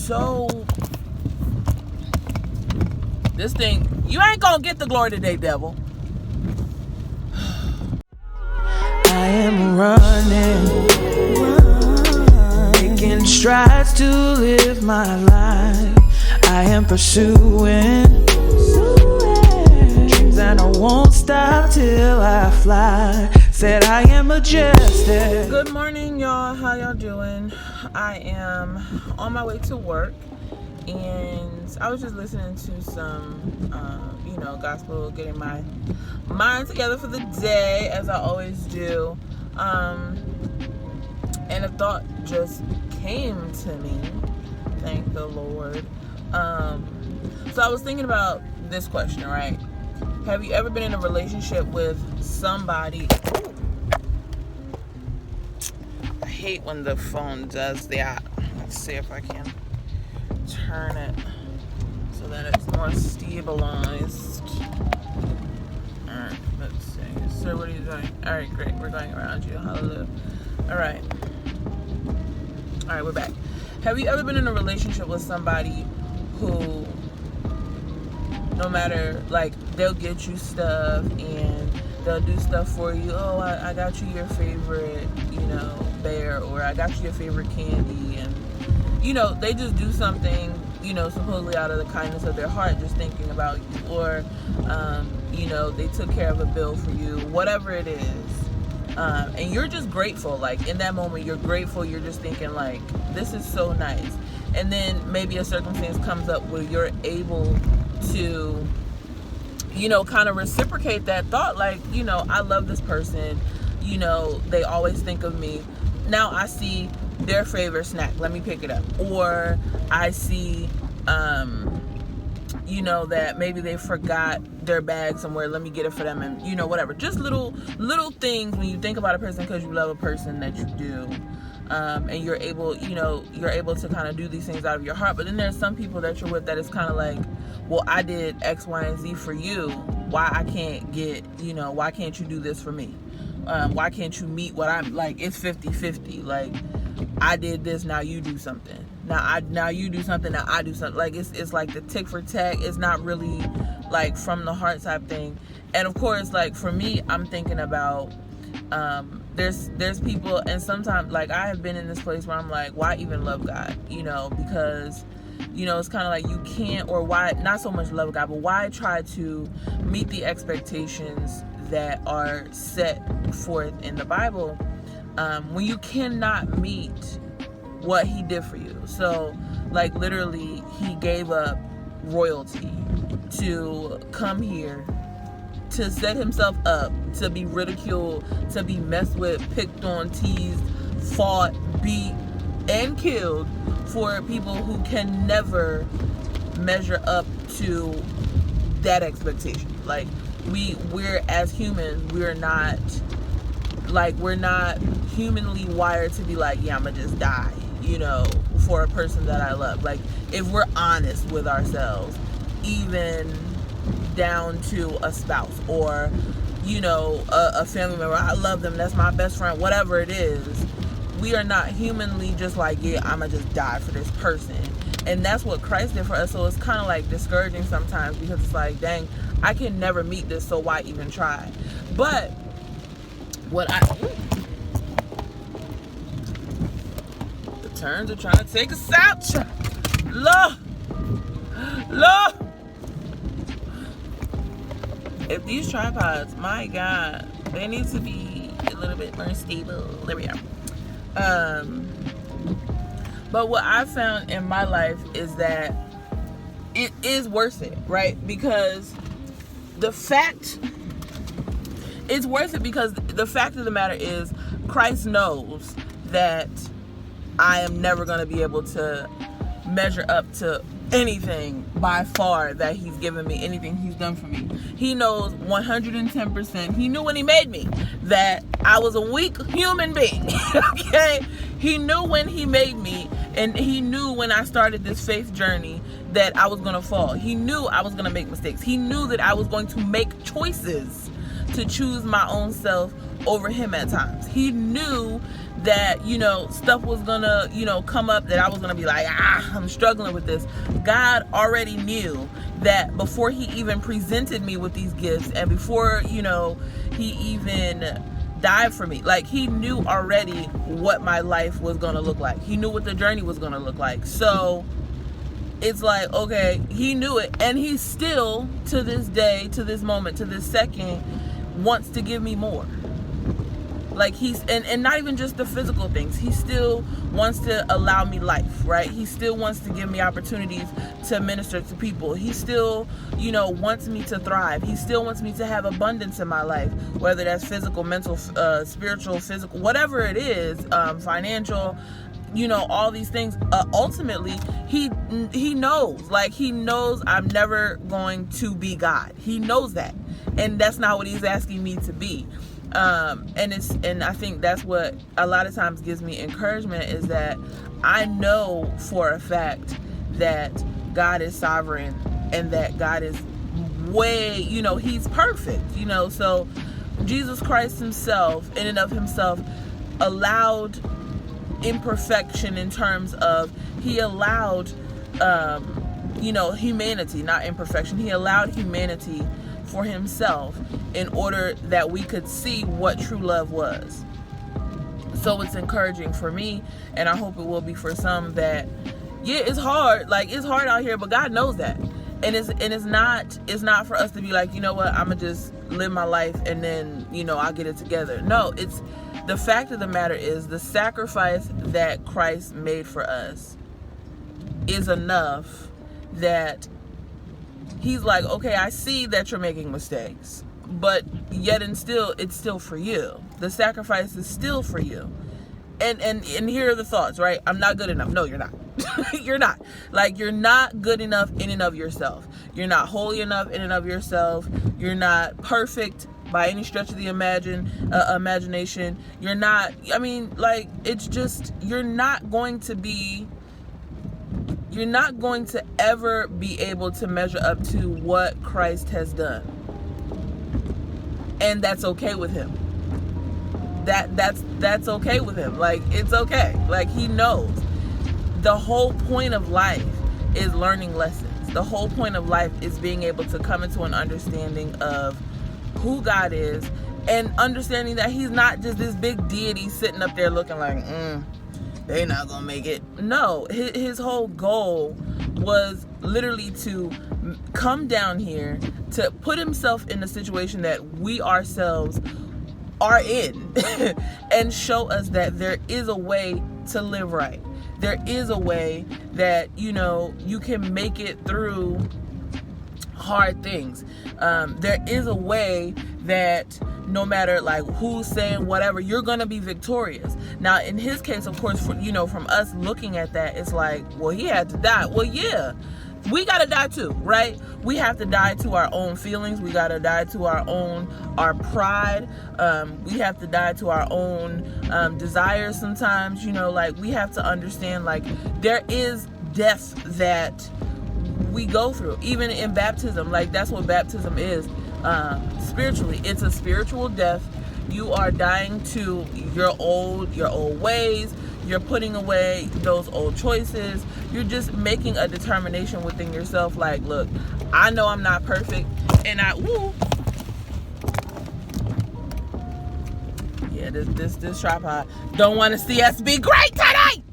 so... This thing, you ain't gonna get the glory today, devil. I am running, taking strides to live my life. I am pursuing dreams and I won't stop till I fly. Said I am majestic. Good morning, y'all. How y'all doing? I am on my way to work, and I was just listening to some, gospel, getting my mind together for the day, as I always do. And a thought just came to me. Thank the Lord. So I was thinking about this question, right? Have you ever been in a relationship with somebody? Ooh. I hate when the phone does that. Let's see if I can turn it so that it's more stabilized. Alright, let's see. Sir, what are you doing? Alright, great. We're going around you. Hallelujah. Alright, we're back. Have you ever been in a relationship with somebody who, no matter, like, they'll get you stuff and they'll do stuff for you? Oh, I got you your favorite, bear, or I got you your favorite candy, and, they just do something, supposedly out of the kindness of their heart, just thinking about you, or, they took care of a bill for you, whatever it is. And you're just grateful. Like, in that moment, you're grateful. You're just thinking, like, this is so nice. And then maybe a circumstance comes up where you're able to, kind of reciprocate that thought. Like, I love this person. They always think of me. Now I see their favorite snack. Let me pick it up. Or I see, that maybe they forgot their bag somewhere. Let me get it for them, and whatever. Just little things when you think about a person because you love a person that you do, and you're able to kind of do these things out of your heart. But then there's some people that you're with that is kind of like, well, I did X, Y, and Z for you. Why I can't get, why can't you do this for me? Why can't you meet what I'm like? It's 50-50. Like, I did this, now you do something. Now you do something, now I do something. Like, it's like the tick for tack. It's not really like from the heart type thing. And of course, like, for me, I'm thinking about there's people, and sometimes, like, I have been in this place where I'm like, why even love God? Because it's kind of like you can't, or why not so much love God, but why try to meet the expectations that are set forth in the Bible when you cannot meet what he did for you. So, like, literally, he gave up royalty to come here, to set himself up, to be ridiculed, to be messed with, picked on, teased, fought, beat, and killed for people who can never measure up to that expectation. Like, we're as humans, we're not humanly wired to be like, yeah, I'm gonna just die, for a person that I love. Like, if we're honest with ourselves, even down to a spouse or, a family member, I love them, that's my best friend, whatever it is, we are not humanly just like, yeah, I'm gonna just die for this person. And that's what Christ did for us. So it's kind of like discouraging sometimes, because it's like, dang, I can never meet this, so why even try? But the turns are trying to take us out. Lord. If these tripods, my God, they need to be a little bit more stable. There we are. But what I found in my life is that it is worth it, right? Because it's worth it because the fact of the matter is, Christ knows that I am never going to be able to measure up to anything by far that he's given me, anything he's done for me. He knows 110%. He knew when he made me that I was a weak human being. Okay? He knew when he made me, and he knew when I started this faith journey that I was going to fall. He knew I was going to make mistakes. He knew that I was going to make choices to choose my own self over him at times. He knew that, stuff was gonna, come up, that I was gonna be like, I'm struggling with this. God already knew that before he even presented me with these gifts, and before, he even died for me. Like, he knew already what my life was gonna look like. He knew what the journey was gonna look like. So it's like, okay, he knew it, and he still, to this day, to this moment, to this second, wants to give me more. Like, he's, and not even just the physical things, he still wants to allow me life, right? He still wants to give me opportunities to minister to people. He still, wants me to thrive. He still wants me to have abundance in my life, whether that's physical, mental, spiritual, physical, whatever it is, financial, all these things. Ultimately, he knows, he knows I'm never going to be God. He knows that, and that's not what he's asking me to be. And I think that's what a lot of times gives me encouragement, is that I know for a fact that God is sovereign, and that God is way, he's perfect, so Jesus Christ himself, in and of himself, allowed imperfection, in terms of he allowed humanity, not imperfection. He allowed humanity for himself in order that we could see what true love was. So it's encouraging for me, and I hope it will be for some, that it's hard, it's hard out here, but God knows that. And it's not for us to be like, I'm gonna just live my life and then, I'll get it together. No, it's the fact of the matter is, the sacrifice that Christ made for us is enough that he's like, okay, I see that you're making mistakes, but yet and still, it's still for you. The sacrifice is still for you. And here are the thoughts, right? I'm not good enough. No, you're not. You're not. You're not good enough in and of yourself. You're not holy enough in and of yourself. You're not perfect by any stretch of the imagination. You're not, it's just, you're not going to ever be able to measure up to what Christ has done. And that's okay with him. That's okay with him. It's okay. He knows. The whole point of life is learning lessons. The whole point of life is being able to come into an understanding of who God is, and understanding that he's not just this big deity sitting up there looking like, they're not gonna make it. No, his whole goal was literally to come down here, to put himself in the situation that we ourselves are in and show us that there is a way to live right. There is a way that, you can make it through hard things. There is a way that no matter who's saying whatever, you're gonna be victorious. Now, in his case, of course, from us looking at that, it's like, well, he had to die. Well, yeah, we gotta die too, right? We have to die to our own feelings. We gotta die to our pride. We have to die to our own desires sometimes. We have to understand, there is death that we go through, even in baptism. That's what baptism is. Spiritually, it's a spiritual death. You are dying to your old ways. You're putting away those old choices. You're just making a determination within yourself, look, I know I'm not perfect, and this tripod don't want to see us be great tonight.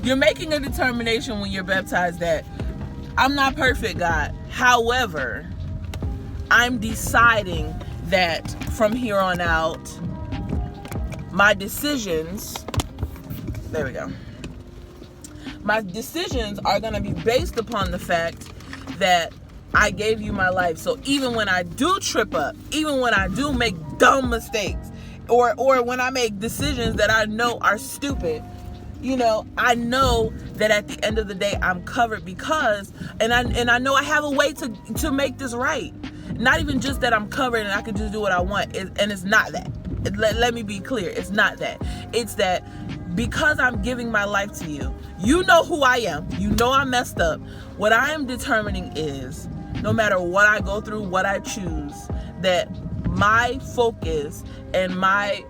You're making a determination when you're baptized that I'm not perfect, God. However, I'm deciding that from here on out, my decisions, my decisions are going to be based upon the fact that I gave you my life. So even when I do trip up, even when I do make dumb mistakes, or when I make decisions that I know are stupid, I know that at the end of the day, I'm covered, because, and I know I have a way to make this right. Not even just that I'm covered and I can just do what I want. And it's not that. Let me be clear. It's not that. It's that because I'm giving my life to you, you know who I am. You know I messed up. What I am determining is, no matter what I go through, what I choose, that my focus and my,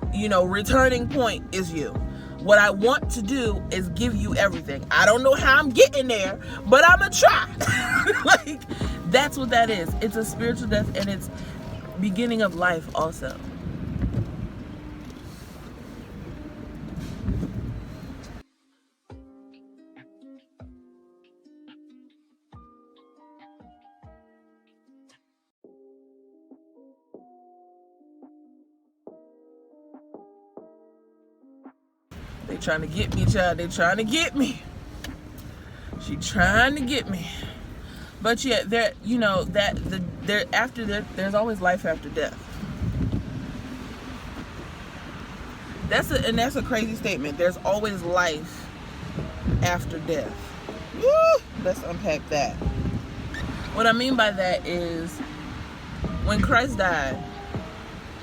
returning point is you. What I want to do is give you everything. I don't know how I'm getting there, but I'm gonna try. Like, that's what that is. It's a spiritual death, and it's beginning of life also. They trying to get me, child. They trying to get me. She trying to get me. But yeah, there's always life after death. That's a crazy statement. There's always life after death. Woo! Let's unpack that. What I mean by that is, when Christ died,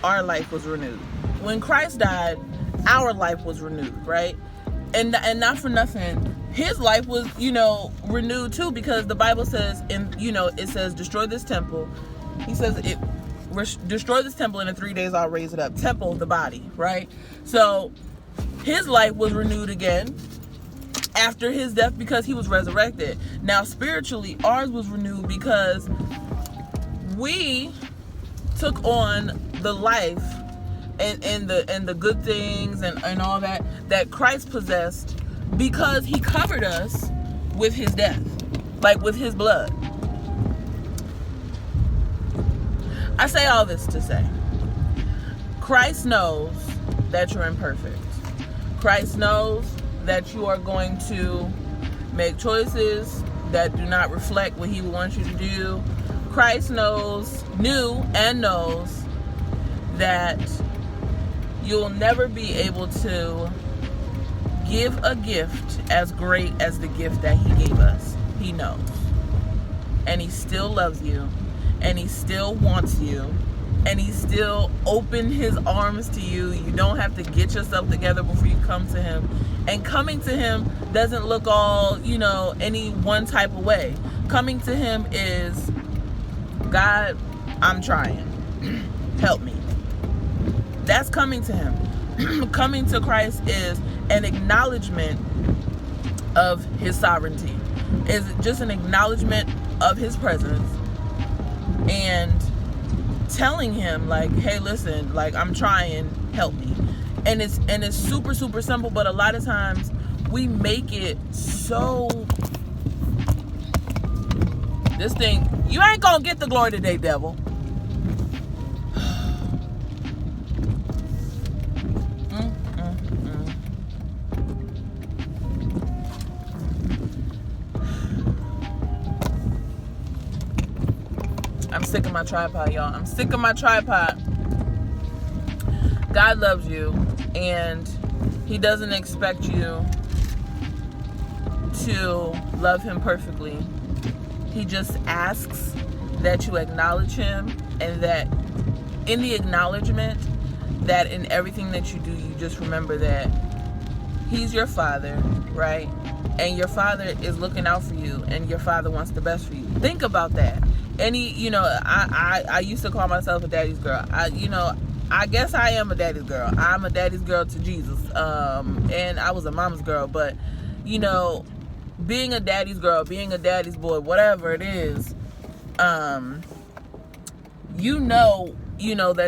our life was renewed. When Christ died, our life was renewed, right? And not for nothing, his life was, renewed too, because the Bible says, it says, destroy this temple. He says, destroy this temple, and in 3 days I'll raise it up. Temple, the body, right? So his life was renewed again after his death, because he was resurrected. Now spiritually, ours was renewed because we took on the life and the good things and all that Christ possessed, because he covered us with his death, like with his blood. I say all this to say, Christ knows that you're imperfect. Christ knows that you are going to make choices that do not reflect what he wants you to do. Christ knew and knows that you'll never be able to give a gift as great as the gift that he gave us. He knows. And he still loves you. And he still wants you. And he still opened his arms to you. You don't have to get yourself together before you come to him. And coming to him doesn't look all, any one type of way. Coming to him is, God, I'm trying. Help me. That's coming to him. Coming to Christ is an acknowledgement of his sovereignty. Is just an acknowledgement of his presence, and telling him, like, hey, listen, like, I'm trying, help me. And it's super, super simple, but a lot of times we make it so, this thing, you ain't gonna get the glory today, devil. I'm sick of my tripod, y'all. I'm sick of my tripod. God loves you, and he doesn't expect you to love him perfectly. He just asks that you acknowledge him, and that in the acknowledgement, that in everything that you do, you just remember that he's your father, right? And your father is looking out for you, and your father wants the best for you. Think about that. I used to call myself a daddy's girl. I guess I am a daddy's girl. I'm a daddy's girl to Jesus. And I was a mama's girl. But, being a daddy's girl, being a daddy's boy, whatever it is, that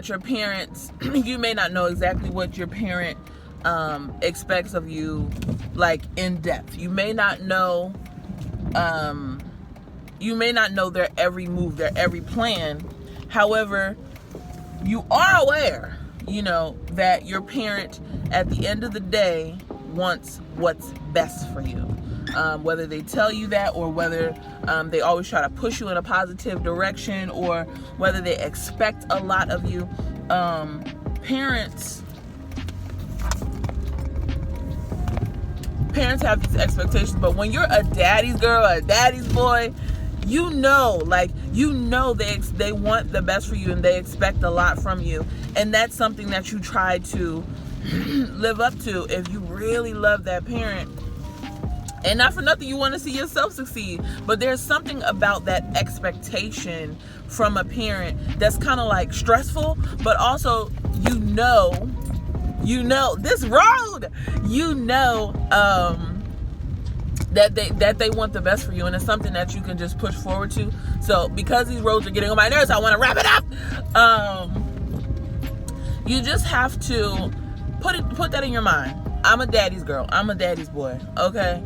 your parents, you may not know exactly what your parent expects of you, like, in depth. You may not know their every move, their every plan. However, you are aware, that your parent at the end of the day wants what's best for you. Whether they tell you that, or whether they always try to push you in a positive direction, or whether they expect a lot of you. Parents have these expectations, but when you're a daddy's girl, a daddy's boy, they want the best for you, and they expect a lot from you. And that's something that you try to live up to if you really love that parent. And not for nothing, you want to see yourself succeed. But there's something about that expectation from a parent that's kind of like stressful, but also you know this road, that they want the best for you, and it's something that you can just push forward to. So because these roads are getting on my nerves, I want to wrap it up. You just have to put that in your mind. I'm a daddy's girl. I'm a daddy's boy. Okay.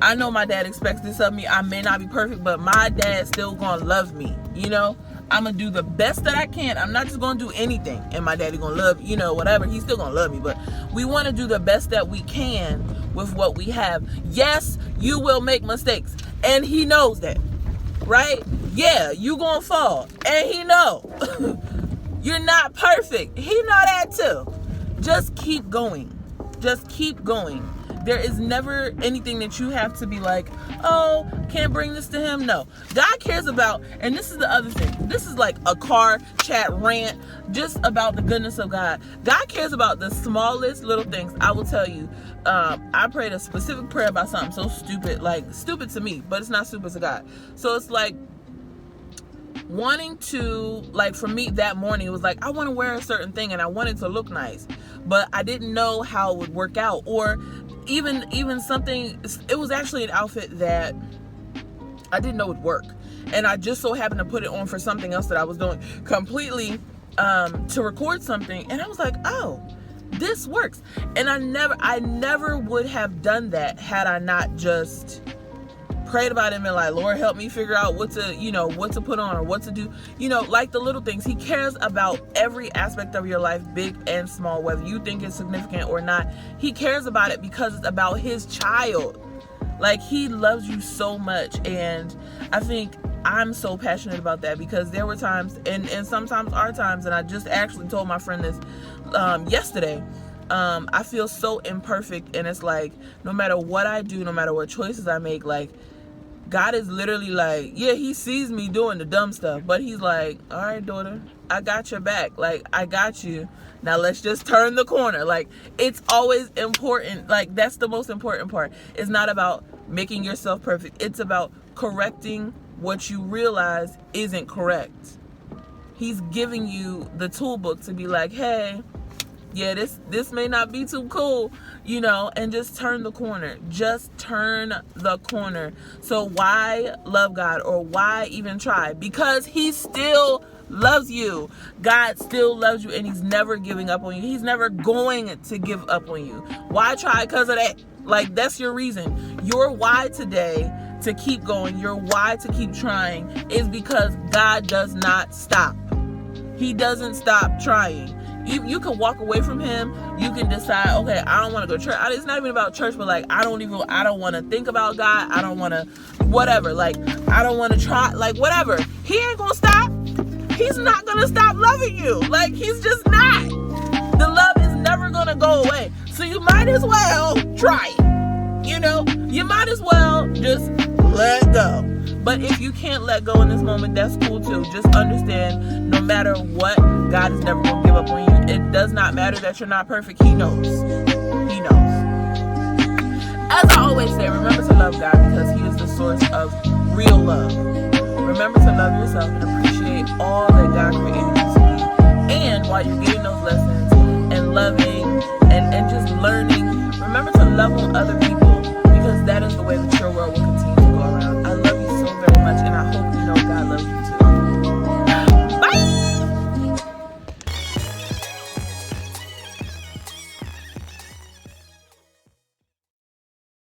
I know my dad expects this of me. I may not be perfect, but my dad's still gonna love me. You know, I'm gonna do the best that I can. I'm not just gonna do anything and my daddy gonna love, whatever. He's still gonna love me, but we want to do the best that we can with what we have. Yes, you will make mistakes, and he knows that, right? Yeah, you gonna fall, and he know. You're not perfect. He know that too. Just keep going. Just keep going. There is never anything that you have to be like, oh, can't bring this to him. No. God cares about, and this is the other thing. This is like a car chat rant just about the goodness of God. God cares about the smallest little things. I will tell you, I prayed a specific prayer about something so stupid, like stupid to me, but it's not stupid to God. So it's like wanting to, like for me that morning, it was like, I want to wear a certain thing and I want it to look nice, but I didn't know how it would work out. Or even something, it was actually an outfit that I didn't know would work, and I just so happened to put it on for something else that I was doing completely to record something, and I was like, oh, this works. And I never would have done that had I not just prayed about it and been like, Lord, help me figure out what to put on or what to do. Like the little things. He cares about every aspect of your life, big and small, whether you think it's significant or not. He cares about it because it's about his child. Like, he loves you so much. And I think I'm so passionate about that, because there were times, and sometimes are times, and I just actually told my friend this yesterday. I feel so imperfect, and it's like, no matter what I do, no matter what choices I make, like, God is literally like, yeah, he sees me doing the dumb stuff, but he's like, all right, daughter, I got your back. Like, I got you. Now let's just turn the corner. Like, it's always important. Like, that's the most important part. It's not about making yourself perfect. It's about correcting what you realize isn't correct. He's giving you the tool book to be like, hey, yeah, this may not be too cool, and just turn the corner. Just turn the corner. So why love God, or why even try? Because he still loves you. God still loves you, and he's never giving up on you. He's never going to give up on you. Why try? Because of that. Like, that's your reason. Your why today to keep going, your why to keep trying, is because God does not stop. He doesn't stop trying. You can walk away from him. You can decide, okay, I don't want to go to church. It's not even about church, but like, I don't want to think about God. I don't want to, whatever. Like, I don't want to try, like, whatever. He ain't going to stop. He's not going to stop loving you. Like, he's just not. The love is never going to go away. So you might as well try it. You might as well just let go. But if you can't let go in this moment, that's cool too. Just understand, no matter what, God is never going to give up on you. It does not matter that you're not perfect. He knows. He knows. As I always say, remember to love God, because he is the source of real love. Remember to love yourself and appreciate all